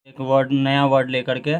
एक वर्ड नया वर्ड लेकर के,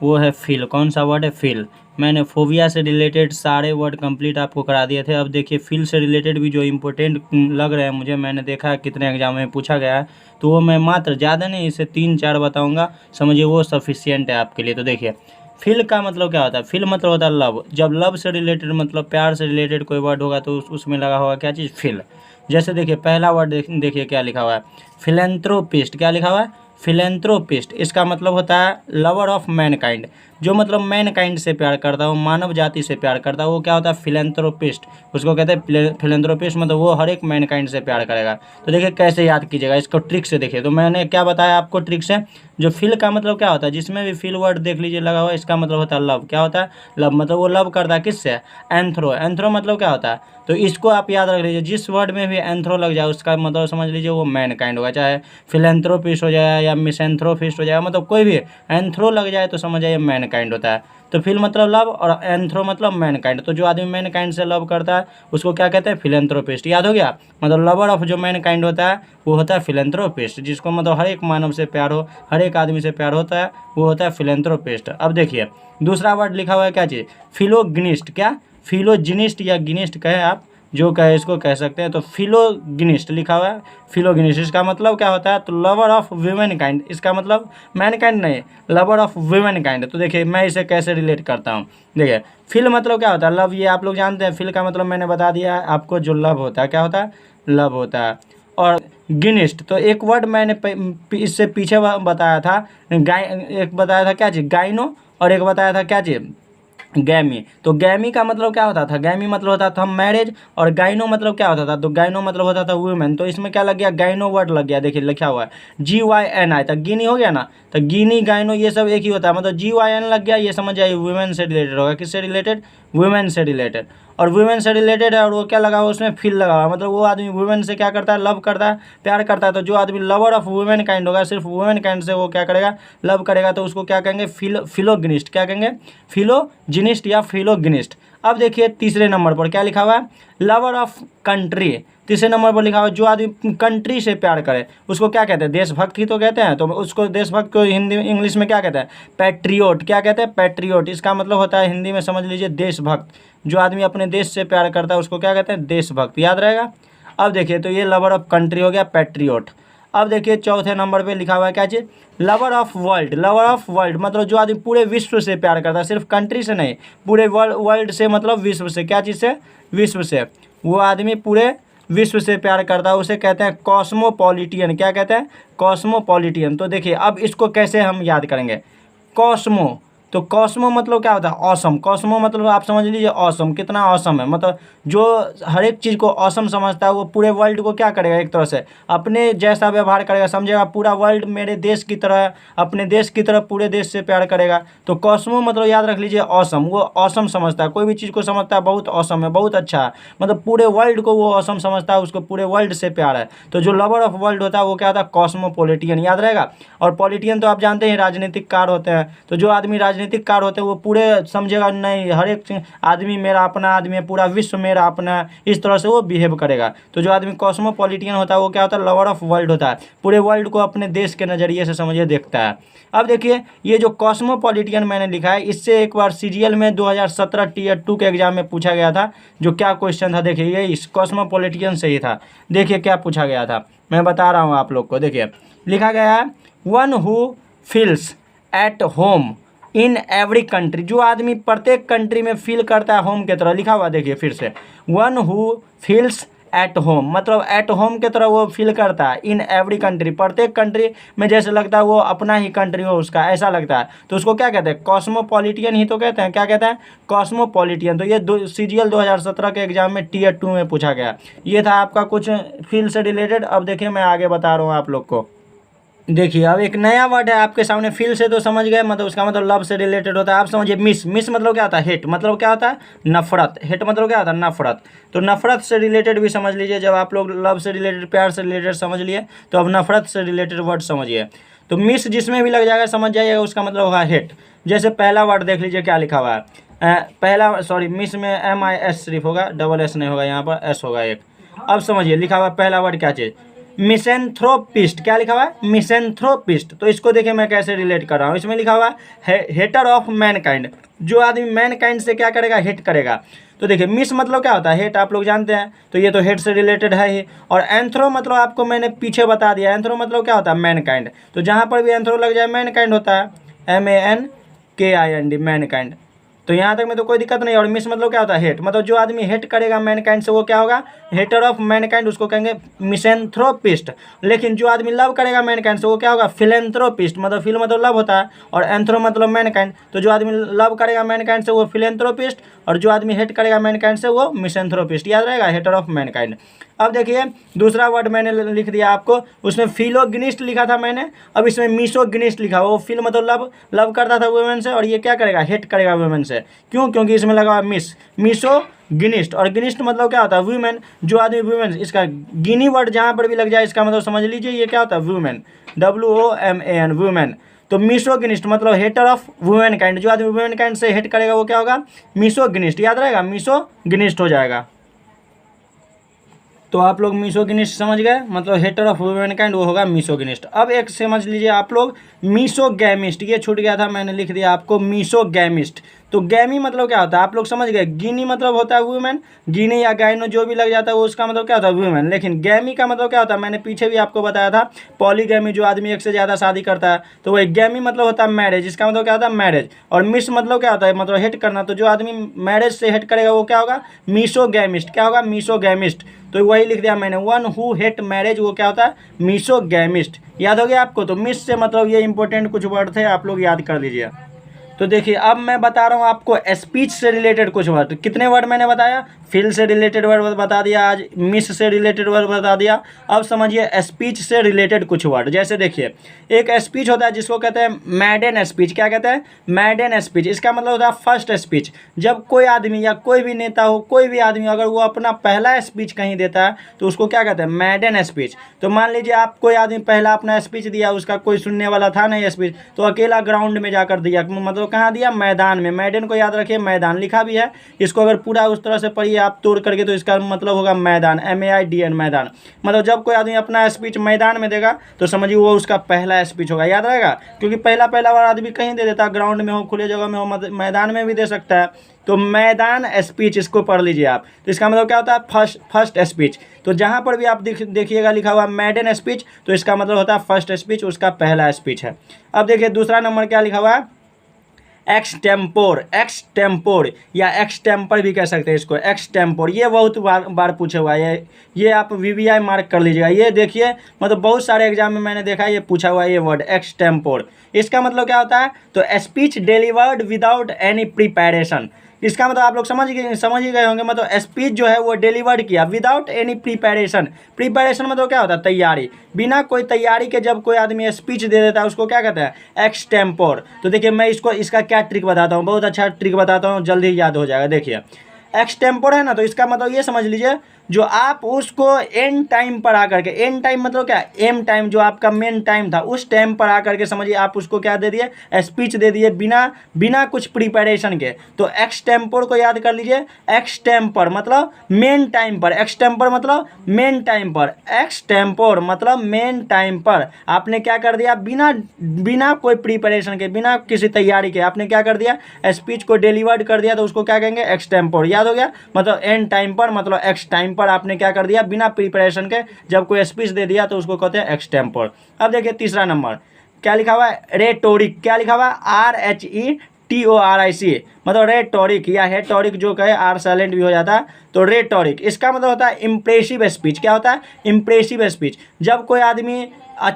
वो है फील। कौन सा वर्ड है? फील। मैंने फोबिया से रिलेटेड सारे वर्ड कंप्लीट आपको करा दिए थे। अब देखिए फील से रिलेटेड भी जो इम्पोर्टेंट लग रहे हैं मुझे, मैंने देखा है कितने एग्जाम में पूछा गया है, तो वो मैं मात्र ज़्यादा नहीं इसे 3-4 बताऊंगा, समझिए वो सफिशियंट है आपके लिए। तो देखिए फील का मतलब क्या होता है? फील मतलब होता है लव। जब लव से रिलेटेड मतलब प्यार से रिलेटेड कोई वर्ड होगा तो उसमें लगा होगा क्या चीज़? फील। जैसे देखिए पहला वर्ड देखिए क्या लिखा हुआ है, फिलेंथ्रोपिस्ट। क्या लिखा हुआ है? फिलेंथ्रोपिस्ट। इसका मतलब होता है लवर ऑफ मैनकाइंड। जो मतलब मैनकाइंड से प्यार करता हो, मानव जाति से प्यार करता है, वो क्या होता है? फिलेंथ्रोपिस्ट। उसको कहते हैं फिलेंथ्रोपिस्ट, मतलब वो हर एक मैनकाइंड से प्यार करेगा। तो देखिए कैसे याद कीजिएगा इसको, ट्रिक से देखिए। तो मैंने क्या बताया आपको ट्रिक से? जो फील का मतलब क्या होता है, जिसमें भी फील वर्ड देख लीजिए लगा हुआ है, इसका मतलब होता है लव। क्या होता है? लव। मतलब वो लव करता है किससे? एंथ्रो। एंथ्रो मतलब क्या होता है? तो इसको आप याद रख लीजिए, जिस वर्ड में भी एंथ्रो लग जाए उसका मतलब समझ लीजिए वो मैनकाइंड होगा। चाहे फिलेंथ्रोपिस्ट हो जाए या मिसेंथ्रोपिस्ट हो जाए, मतलब कोई भी एंथ्रो लग जाए तो समझ जाइए मैनकाइंड होता है। तो फील मतलब लव और एंथ्रो मतलब मैनकाइंड। तो जो आदमी मैनकाइंड से लव करता है उसको क्या कहते हैं? फिलेंथ्रोपिस्ट। याद हो गया? मतलब लवर ऑफ जो मैनकाइंड होता है वो होता है फिलेंथ्रोपिस्ट। जिसको मतलब हर एक मानव से प्यार हो, हर एक आदमी से प्यार होता है, वो होता है फिलेंथ्रोपिस्ट। अब देखिए दूसरा वर्ड लिखा हुआ है क्या चीज़? फिलोगिनिस्ट। क्या? फिलोजिनिस्ट या गिनिस्ट कहे आप, जो कहे इसको कह सकते हैं। तो फिलोगिनिस्ट लिखा हुआ है, फिलोगिनिस्ट। इसका मतलब क्या होता है? तो लवर ऑफ वीमेन काइंड। इसका मतलब मैन काइंड नहीं, लवर ऑफ वीमेन काइंड। तो देखिए मैं इसे कैसे रिलेट करता हूँ। देखिए फिल मतलब क्या होता है? लव। ये आप लोग जानते हैं। फिल का मतलब मैंने बता दिया है आपको, जो लव होता है। क्या होता है? लव होता है। और गिनिस्ट तो एक वर्ड मैंने इससे पीछे बताया था, एक बताया था क्या चीज़? गाइनो। और एक बताया था क्या चीज़? गैमी। तो गैमी का मतलब क्या होता था? गैमी मतलब होता था मैरिज। और गाइनो मतलब क्या होता था? तो गाइनो मतलब होता था वुमेन। तो इसमें क्या लग गया? गाइनो वर्ड लग गया। देखिए लिखा हुआ है GYNI, तो गिनी हो गया ना। तो गिनी गाइनो ये सब एक ही होता है, मतलब GYN लग गया, ये समझ जाइए वुमेन से रिलेटेड होगा। किससे रिलेटेड? वुमेन से रिलेटेड। और वुमेन से रिलेटेड है, और वो क्या लगा हुआ उसमें? फील लगा हुआ, मतलब वो आदमी वुमेन से क्या करता है? लव करता है, प्यार करता है। तो जो आदमी लवर ऑफ वुमेन काइंड होगा, सिर्फ वुमेन काइंड से वो क्या करेगा? लव करेगा। तो उसको क्या कहेंगे? फिलोगिनिस्ट। क्या कहेंगे? फिलोजिनिस्ट या फिलोगिनिस्ट। अब देखिए तीसरे नंबर पर क्या लिखा हुआ है? Lover of country. तीसरे नंबर पर लिखा हुआ है जो आदमी कंट्री से प्यार करे उसको क्या कहते हैं? देशभक्त ही तो कहते हैं। तो उसको देशभक्त को हिंदी इंग्लिश में क्या कहते हैं? पैट्रियोट। क्या कहते हैं? पैट्रियोट। इसका मतलब होता है हिंदी में समझ लीजिए देशभक्त। जो आदमी अपने देश से प्यार करता है उसको क्या कहते हैं? देशभक्त। याद रहेगा। अब देखिए तो ये लवर ऑफ कंट्री हो गया, पैट्रियोट। अब देखिए चौथे नंबर पे लिखा हुआ है क्या चीज़? Lover of world. Lover of world मतलब जो आदमी पूरे विश्व से प्यार करता है, सिर्फ कंट्री से नहीं, पूरे वर्ल्ड से, मतलब विश्व से। क्या चीज़ से? विश्व से। वो आदमी पूरे विश्व से प्यार करता है, उसे कहते हैं कॉस्मोपॉलिटियन। क्या कहते हैं? कॉस्मोपॉलिटियन। तो देखिए अब इसको कैसे हम याद करेंगे? कॉस्मो। तो कॉस्मो मतलब क्या होता है? ऑसम। कॉस्मो मतलब आप समझ लीजिए ऑसम, कितना ऑसम है। मतलब जो हर एक चीज़ को ऑसम समझता है वो पूरे वर्ल्ड को क्या करेगा? एक तरह से अपने जैसा व्यवहार करेगा, समझेगा पूरा वर्ल्ड मेरे देश की तरह, अपने देश की तरह पूरे देश से प्यार करेगा। तो कॉस्मो मतलब याद रख लीजिए ऑसम। वो ऑसम समझता है, कोई भी चीज़ को समझता है बहुत ऑसम है, बहुत अच्छा है, मतलब पूरे वर्ल्ड को वो ऑसम समझता है, उसको पूरे वर्ल्ड से प्यार है। तो जो लवर ऑफ वर्ल्ड होता है वो क्या होता है? कॉस्मोपॉलिटियन। याद रहेगा। और पॉलिटियन तो आप जानते हैं राजनीतिक कार होते हैं। तो जो आदमी राजनीतिक कार होते हैं वो पूरे समझेगा नहीं, हर एक आदमी मेरा अपना आदमी है, पूरा विश्व मेरा अपना है, इस तरह से वो बिहेव करेगा। तो जो आदमी कॉस्मोपॉलिटियन होता है वो क्या होता है? लवर ऑफ वर्ल्ड होता है, पूरे वर्ल्ड को अपने देश के नज़रिए से समझिए देखता है। अब देखिए ये जो कॉस्मोपॉलिटियन मैंने लिखा है, इससे एक बार CGL में 2017 Tier 2 के एग्जाम में पूछा गया था। जो क्या क्वेश्चन था देखिए, ये इस कॉस्मोपॉलिटियन से ही था। देखिए क्या पूछा गया था, मैं बता रहा हूँ आप लोग को। देखिए लिखा गया है one who feels at home in every country. जो आदमी प्रत्येक कंट्री में फील करता है होम के तरह। लिखा हुआ देखिए फिर से, one who feels at home, मतलब एट होम के तरह वो फील करता है। इन एवरी कंट्री, प्रत्येक कंट्री में जैसे लगता है वो अपना ही कंट्री हो उसका, ऐसा लगता है। तो उसको क्या कहते हैं? कॉस्मोपॉलिटियन ही तो कहते हैं। क्या कहते हैं? कॉस्मोपॉलिटियन। तो ये CGL 2017 के एग्जाम में Tier 2 में पूछा गया। ये था आपका कुछ फील से रिलेटेड। अब देखिए मैं आगे बता रहा हूँ आप लोग को। देखिए अब एक नया वर्ड है आपके सामने। फील से तो समझ गए, मतलब उसका मतलब लव से रिलेटेड होता है। आप समझिए मिस। मिस मतलब क्या होता है? हेट। मतलब क्या होता है? नफरत। हेट मतलब क्या होता है? नफरत। तो नफरत से रिलेटेड भी समझ लीजिए। जब आप लोग लव से रिलेटेड, प्यार से रिलेटेड समझ लिए, तो अब नफरत से रिलेटेड वर्ड समझिए। तो मिस जिसमें भी लग जाएगा समझ जाइएगा उसका मतलब होगा हेट। जैसे पहला वर्ड देख लीजिए क्या लिखा हुआ है। मिस में MIS सिर्फ होगा, डबल S नहीं होगा, यहाँ पर S होगा एक। अब समझिए लिखा हुआ पहला वर्ड क्या चीज़? मिसेंथ्रोपिस्ट, क्या लिखा हुआ है मिसेंथ्रोपिस्ट। तो इसको देखिए मैं कैसे रिलेट कर रहा हूँ, इसमें लिखा हुआ है हेटर ऑफ मैनकाइंड, जो आदमी मैनकाइंड से क्या करेगा, हेट करेगा। तो देखिए मिस मतलब क्या होता है, हेट, आप लोग जानते हैं, तो ये तो हेट से रिलेटेड है ही। और एंथ्रो मतलब आपको मैंने पीछे बता दिया, एंथ्रो मतलब क्या होता है, मैनकाइंड। तो जहाँ पर भी एंथ्रो लग जाए मैनकाइंड होता है, MANKIND, मैनकाइंड। तो यहाँ तक में तो कोई दिक्कत नहीं। और मिस मतलब क्या होता है, हेट, मतलब जो आदमी हेट करेगा मैनकाइंड से वो क्या होगा, हेटर ऑफ मैनकाइंड, उसको कहेंगे मिसेंथ्रोपिस्ट। लेकिन जो आदमी लव करेगा मैनकाइंड से वो क्या होगा, फिलेंथ्रोपिस्ट, मतलब फिल मतलब लव होता है और एंथ्रो मतलब मैनकाइंड। तो जो आदमी लव करेगा मैनकाइंड से वो फिलेंथ्रोपिस्ट, और जो आदमी हेट करेगा मैनकाइंड से वो मिसेंथ्रोपिस्ट। याद रहेगा, हेटर ऑफ मैनकाइंड। अब देखिए दूसरा वर्ड मैंने लिख दिया आपको, उसमें फिलोगिनिस्ट लिखा था मैंने, अब इसमें मिसोगिनिस्ट लिखा। वो फिल मतलब लव करता था वुमेन से, और ये क्या करेगा, हेट करेगा वुमेन से। क्यों, क्योंकि इसमें लगा हुआ मिसोगिनिस्ट। और गिनिस्ट मतलब क्या होता है, वुमेन, जो आदमी वुमेन, इसका गिनी वर्ड जहाँ पर भी लग जाए इसका मतलब समझ लीजिए ये क्या होता है, वुमेन, WOMAN, वुमेन। तो मिसोगिनिस्ट मतलब हेटर ऑफ वुमेन काइंड, जो आदमी वुमेन काइंड से हेट करेगा वो क्या होगा, मिसोगिनिस्ट। याद रहेगा, मिसोगिनिस्ट हो जाएगा। तो आप लोग मिसोगिनिस्ट समझ गए, मतलब हेटर ऑफ वुमेनकाइंड वो होगा मिसोगिनिस्ट। अब एक समझ लीजिए आप लोग मिसोगैमिस्ट, ये छूट गया था, मैंने लिख दिया आपको मिसोगैमिस्ट। तो गैमी मतलब क्या होता है, आप लोग समझ गए। गिनी मतलब होता है वुमेन, गिनी या गाइनो जो भी लग जाता है वो उसका मतलब क्या होता है, वुमेन। लेकिन गैमी का मतलब क्या होता है, मैंने पीछे भी आपको बताया था, पॉलीगैमी, जो आदमी एक से ज़्यादा शादी करता है। तो वही गैमी मतलब होता है मैरिज, इसका मतलब क्या होता है, मैरिज। और मिस मतलब क्या होता है, मतलब हेट करना। तो जो आदमी मैरिज से हेट करेगा वो क्या होगा, मिसोगैमिस्ट। क्या होगा, मिसोगैमिस्ट। तो वही लिख दिया मैंने, वन हु हेट मैरिज वो क्या होता है, मिसोगैमिस्ट। याद हो गया आपको। तो मिस से मतलब ये इंपॉर्टेंट कुछ वर्ड थे, आप लोग याद कर लीजिए। तो देखिए अब मैं बता रहा हूँ आपको स्पीच से रिलेटेड कुछ वर्ड। कितने वर्ड मैंने बताया, फील से रिलेटेड वर्ड बता दिया, आज मिस से रिलेटेड वर्ड बता दिया। अब समझिए स्पीच से रिलेटेड कुछ वर्ड। जैसे देखिए एक स्पीच होता है जिसको कहते हैं मैडन स्पीच। क्या कहते हैं, मैडन स्पीच। इसका मतलब होता है फर्स्ट स्पीच। जब कोई आदमी या कोई भी नेता हो, कोई भी आदमी अगर वो अपना पहला स्पीच कहीं देता है तो उसको क्या कहते हैं, मैडन स्पीच। तो मान लीजिए आप कोई आदमी पहला अपना स्पीच दिया, उसका कोई सुनने वाला था नहीं स्पीच, तो अकेला ग्राउंड में जाकर दिया, मतलब कहाँ दिया, मैदान में। मैडन को याद रखिए, मैदान लिखा भी है, इसको अगर पूरा उस तरह से पढ़िए आप तोड़ करके तो इसका मतलब होगा मैदान, MAIDN, मैदान। मतलब जब कोई आदमी अपना स्पीच मैदान में देगा तो समझिए वो उसका पहला स्पीच होगा। याद रहेगा, क्योंकि पहला बार आदमी कहीं दे देता, ग्राउंड में हो, खुले जगह में हो, मैदान में भी दे सकता है। तो मैदान स्पीच, इसको पढ़ लीजिए आप। तो इसका मतलब क्या होता है, फर्स्ट स्पीच। तो जहाँ पर भी आप देखिएगा लिखा हुआ मैडन स्पीच, तो इसका मतलब होता है फर्स्ट स्पीच, उसका पहला स्पीच है। अब देखिए दूसरा नंबर क्या लिखा हुआ है, एक्सटेम्पोर या एक्सटेम्पर भी कह सकते हैं इसको, एक्सटेम्पोर। ये बहुत बार पूछे हुआ है, ये आप VVI मार्क कर लीजिएगा। ये देखिए मतलब बहुत सारे एग्जाम में मैंने देखा ये पूछा हुआ है, ये वर्ड एक्सटेम्पोर। इसका मतलब क्या होता है, तो speech delivered without any preparation. इसका मतलब आप लोग समझ ही गए होंगे, मतलब स्पीच जो है वो डिलीवर्ड किया विदाउट एनी प्रिपरेशन। प्रिपरेशन मतलब क्या होता है, तैयारी। बिना कोई तैयारी के जब कोई आदमी स्पीच दे देता है उसको क्या कहते हैं, एक्सटेम्पोर। तो देखिए मैं इसका क्या ट्रिक बताता हूँ, बहुत अच्छा ट्रिक बताता हूँ, जल्दी याद हो जाएगा। देखिए एक्सटेम्पोर है ना, तो इसका मतलब ये समझ लीजिए, जो आप उसको एन टाइम पर आकर के, एन टाइम मतलब क्या, एम टाइम, जो आपका मेन टाइम था उस टाइम पर आकर के समझिए आप उसको क्या दे दिए, स्पीच दे दिए, बिना कुछ प्रिपरेशन के। तो एक्सटेम्पोर को याद कर लीजिए, एक्सटेम्पर मतलब मेन टाइम पर, एक्सटेम्पर मतलब मेन टाइम पर, एक्सटेम्पोर मतलब मेन टाइम पर आपने क्या कर दिया, बिना कोई प्रिपरेशन के, बिना किसी तैयारी के आपने क्या कर दिया, स्पीच को डिलीवर्ड कर दिया, तो उसको क्या कहेंगे, एक्सटेम्पोर। याद हो गया, मतलब एन टाइम पर, मतलब एक्स टाइम पर आपने क्या कर दिया, बिना प्रिपरेशन के जब कोई स्पीच दे दिया तो उसको कहते हैं एक्सटेम्पोर। अब देखिए तीसरा नंबर क्या लिखा हुआ है, रेटोरिक। क्या लिखा हुआ है, RHETORIC, मतलब रेटोरिक या हेटोरिक जो कहे, आर साइलेंट भी हो जाता है। तो रेटोरिक इसका मतलब होता है इंप्रेसिव स्पीच। क्या होता है, इंप्रेसिव स्पीच। जब कोई आदमी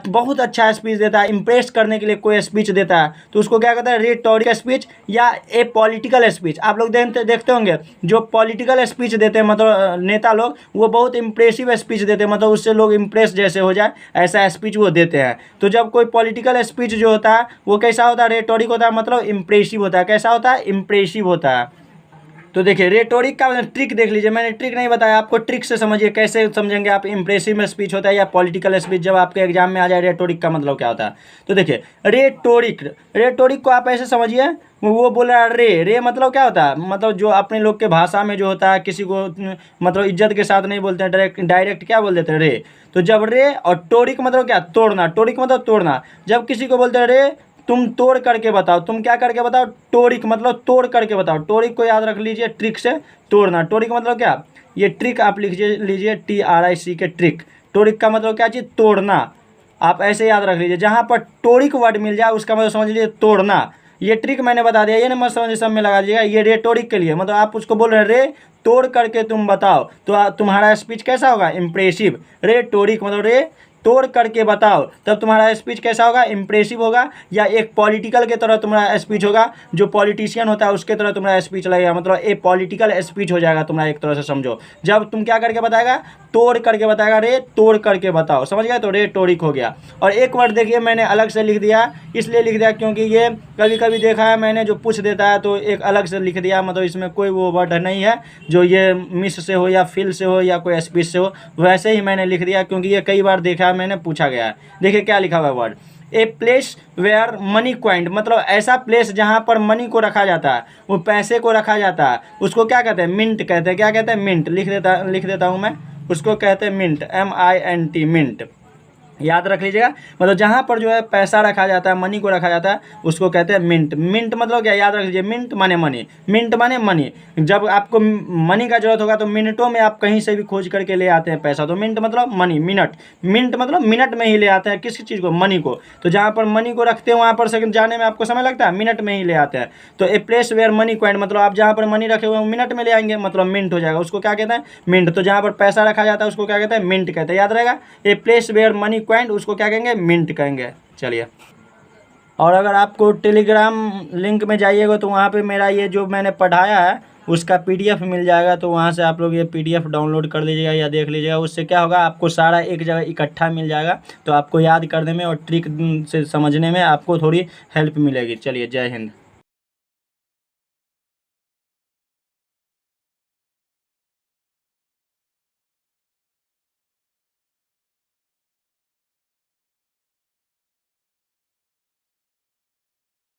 बहुत अच्छा स्पीच देता है, इंप्रेस करने के लिए कोई स्पीच देता है, तो उसको क्या कहता है, रेटोरिक स्पीच या ए पॉलिटिकल स्पीच। आप लोग देखते होंगे जो पॉलिटिकल स्पीच देते हैं, मतलब नेता लोग, वो बहुत इंप्रेसिव स्पीच देते हैं, मतलब उससे लोग इंप्रेस जैसे हो जाए ऐसा स्पीच वो देते हैं। तो जब कोई पॉलिटिकल स्पीच जो होता है वो कैसा होता है, रेटोरिक होता है, मतलब इंप्रेसिव होता है। कैसा होता है, इंप्रेसिव होता है। तो देखिए रेटोरिक का मतलब ट्रिक देख लीजिए, मैंने ट्रिक नहीं बताया आपको, ट्रिक से समझिए। कैसे समझेंगे आप? इंप्रेसिव स्पीच होता है या पॉलिटिकल स्पीच, जब आपके एग्जाम में आ जाए रेटोरिक का मतलब क्या होता है। तो देखिए रेटोरिक को आप ऐसे समझिए, वो बोल रहा है रे मतलब क्या होता है, मतलब जो अपने लोग के भाषा में जो होता है, किसी को मतलब इज्जत के साथ नहीं बोलते हैं, डायरेक्ट क्या बोल देते हैं, रे। तो जब रे और टोरिक मतलब क्या, तोड़ना, टोरिक मतलब तोड़ना। जब किसी को बोलते हैं रे तुम तोड़ करके बताओ, तुम क्या करके बताओ, टोरिक मतलब तोड़ करके बताओ। टोरिक को याद रख लीजिए, ट्रिक से तोड़ना। टोरिक मतलब क्या, ये ट्रिक आप लिख लीजिए TRIC ट्रिक। टोरिक का मतलब क्या चीज़, तोड़ना। आप ऐसे याद रख लीजिए, जहाँ पर टोरिक वर्ड मिल जाए उसका मतलब समझ लीजिए तोड़ना। ये ट्रिक मैंने बता दिया, ये ना मत समझिए, सब में लगा दीजिएगा। ये रेटोरिक के लिए मतलब आप उसको बोल रहे हैं रे तोड़ करके तुम बताओ, तो तुम्हारा स्पीच कैसा होगा, इम्प्रेसिव। रेटोरिक मतलब रे तोड़ करके बताओ, तब तुम्हारा स्पीच कैसा होगा, इम्प्रेसिव होगा। या एक पॉलिटिकल के तरह तुम्हारा स्पीच होगा, जो पॉलिटिशियन होता है उसके तरह तुम्हारा स्पीच लगेगा, मतलब ए पॉलिटिकल स्पीच हो जाएगा तुम्हारा, एक तरह से समझो। जब तुम क्या करके बताएगा, तोड़ करके बताएगा, रे तोड़ करके बताओ, समझ गए, तो रेटोरिक हो गया। और एक वर्ड देखिए मैंने अलग से लिख दिया, इसलिए लिख दिया क्योंकि ये कभी कभी देखा है मैंने, जो पूछ देता है तो एक अलग से लिख दिया, मतलब इसमें कोई वो वर्ड नहीं है जो ये मिस से हो या फिल से हो या कोई स्पीच से हो, वैसे ही मैंने लिख दिया क्योंकि ये कई बार देखा है मैंने, पूछा गया है। देखिए क्या लिखा हुआ है word, a place where money coined, मतलब ऐसा प्लेस जहाँ पर मनी को रखा जाता है, वो पैसे को रखा जाता है, उसको क्या कहते हैं, मिंट कहते हैं। क्या कहते हैं, मिंट। लिख देता हूँ मैं, उसको कहते हैं मिंट, MINT, मिंट। याद रख लीजिएगा, मतलब जहाँ पर जो है पैसा रखा जाता है, मनी को रखा जाता है, उसको कहते हैं मिंट। मिंट मतलब क्या, याद रख लीजिए, मिंट माने मनी, मिंट माने मनी। जब आपको मनी का जरूरत होगा तो मिनटों में आप कहीं से भी खोज करके ले आते हैं पैसा, तो मिंट मतलब मनी, मिनट। मिंट मतलब मिनट में ही ले आते हैं किसी चीज़ को, मनी को। तो जहाँ पर मनी को रखते हैं वहाँ पर सेकंड जाने में आपको समय लगता है, मिनट में ही ले आते हैं। तो a place where money coined मतलब आप जहाँ पर मनी रखे हुए हैं मिनट में ले आएंगे, मतलब मिंट हो जाएगा, उसको क्या कहते हैं, मिंट। तो जहाँ पर पैसा रखा जाता है उसको क्या कहते हैं, मिंट कहते हैं, याद रहेगा। A place where money coined उसको क्या कहेंगे, मिंट कहेंगे। चलिए, और अगर आपको टेलीग्राम लिंक में जाइएगा तो वहाँ पे मेरा ये जो मैंने पढ़ाया है उसका PDF मिल जाएगा, तो वहाँ से आप लोग ये PDF डाउनलोड कर लीजिएगा या देख लीजिएगा। उससे क्या होगा, आपको सारा एक जगह इकट्ठा मिल जाएगा, तो आपको याद करने में और ट्रिक से समझने में आपको थोड़ी हेल्प मिलेगी। चलिए, जय हिंद।